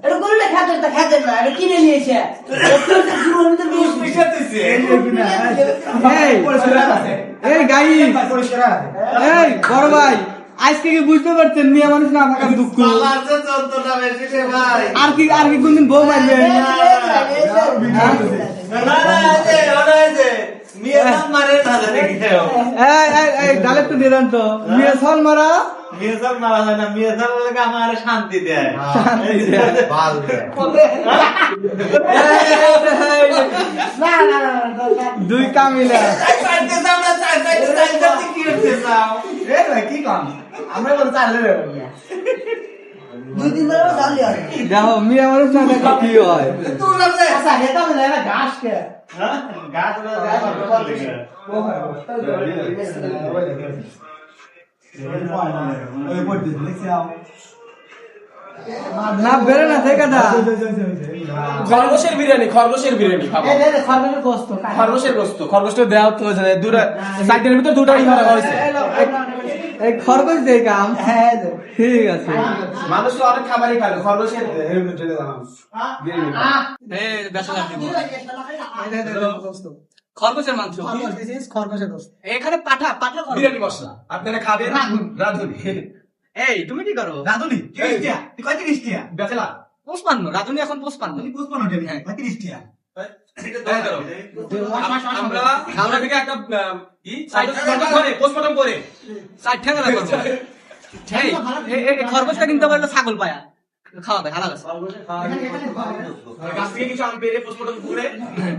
এটা গরুটা খেতেন না, এটা কিনে নিয়েছে। এই গাই, এই বড় ভাই, আজকে কি বুঝতে পারছেন মেয়ে মানুষ না থাকার দুঃখ? আর কি কোনদিন বউ পাইবে? ডালে তো দিয়ে দেন তো, মেয়ে সল মারা আমার শান্তি দেয়। দুই কামিলা কি কম আমরা দেখো মেয়ে মানুষ না থাকলে কি হয়? না বেড়ে না থেকে দা খরগোশের বিরিয়ানি খাবো। খরগোশটা দেওয়া তো দুটা সাইডের ভিতরে দুটাই ধরা হয়েছে। এই খরগোশ দিয়ে কাম। ঠিক আছে, মানুষ তো অনেক খাবারই খাবে, খরগোশের খরগোশের মাংস, এখানে পাঠা বিরিয়ানি মশলা আপনারা খাবেন। রাঁধুনি, এই তুমি কি করো? রাঁধুনি বেচেলা পুষ্পান্ন রাধুনি এখন পুষ্পান্ন আমরা থেকে একটা পোস্টমর্টম করে 60 টাকা লাগবে। খরগোশটা কিনতে পারলে ছাগল পায়া খাওয়া দেয় হালাল আছে। গাছ থেকে কিছু আম পেরে পোস্টমর্টম করে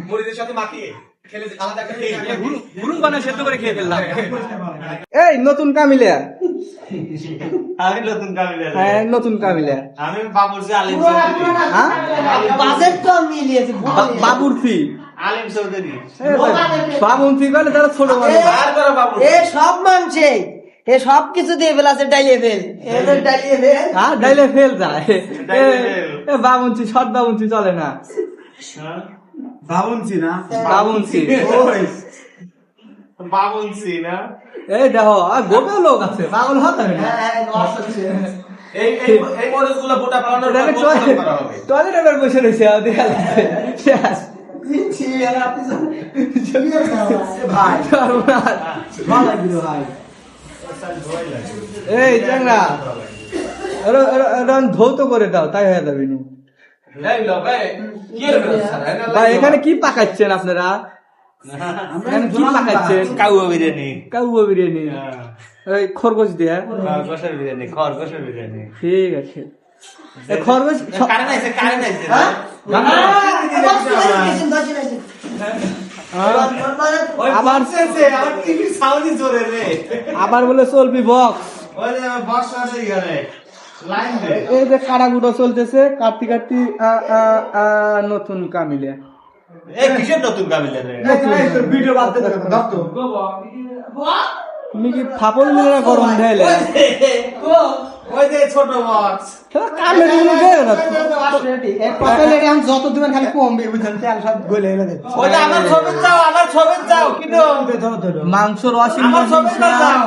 মরিচের সাথে মাখিয়ে খেলে আলাদা একটা গুরুং বানায় সেদ্ধ করে খেয়ে ফেললাম। এই নতুন কামিলা, আমি নতুন কামিলা, হ্যাঁ নতুন কামিলা, আমি বাবুরচি আলিম হ্যাঁ বাজেট কম মিলিয়েছে। বাবুরচি আলিম চৌধুরী বাবুরচি বলে তারা ছোট মানুষ। এ সব মানছে, এ সব কিছু দিয়ে ফেলাছে, ডাইলে ফেল, এদের ডাইলে ফেল। হ্যাঁ ডাইলে ফেল যায়। বাবুনচি সৎ বাবুনচি চলে না, বাবুনচি না বাবুনচি বাবুনচি না। এই দেখো গোটা লোক আছে, পাগল হতে হবে না। এই মরিচগুলো বোটা পালানোর পর পোস্টমর্টম করা হবে। টয়লেট এবার বসে রয়েছে দেখা যাচ্ছে। এই চ্যাংরা ধৌত করে দাও, তাই হয়ে যাবে নি। ভাই এখানে কি পাকাচ্ছেন আপনারা? এখানে কি পাকাচ্ছেন? কাউয়া বিরিয়ানি, কাউয়া বিরিয়ানি, ওই খরগোশ দিয়ে খরগোশের বিরিয়ানি, খরগোশের বিরিয়ানি। ঠিক আছে। খরগোশ কারেন্ট আইছে আবার টিভি সাউন্ড জোরে রে, আবার বলে চলবি বক্স। ওই যে বক্স আছে এখানে লাইন দে। এই যে কারাগুলো চলতেছে, কাটতি কাটতি নতুন কামিলে। এই কিসের নতুন কামিলা রে? ভিডিও বাদ দে তো তুমি কি ফাপল মিলে গরম ঢেলে ওই যে ছোট বক্স কামে যত দিবেন খালি কমবে, বুঝলেন? তেল সব গলে গেলে ওই যে আমার ছবি চাও কিন্তু মাংসর ওয়াশিং আমার ছবি চাও,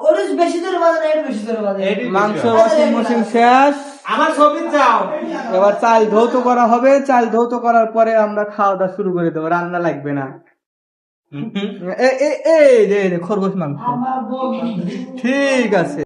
ওর বেশি ধরে বাজে না, এটা বেশি ধরে বাজে। মাংসর ওয়াশিং মেশিন শেষ। আমার ছবি চাও। এবার চাল ধৌত করা হবে, চাল ধৌত করার পরে আমরা খাওয়া দাওয়া শুরু করে দেবো, রান্না লাগবে না। এই খরগোশ মাংস ঠিক আছে।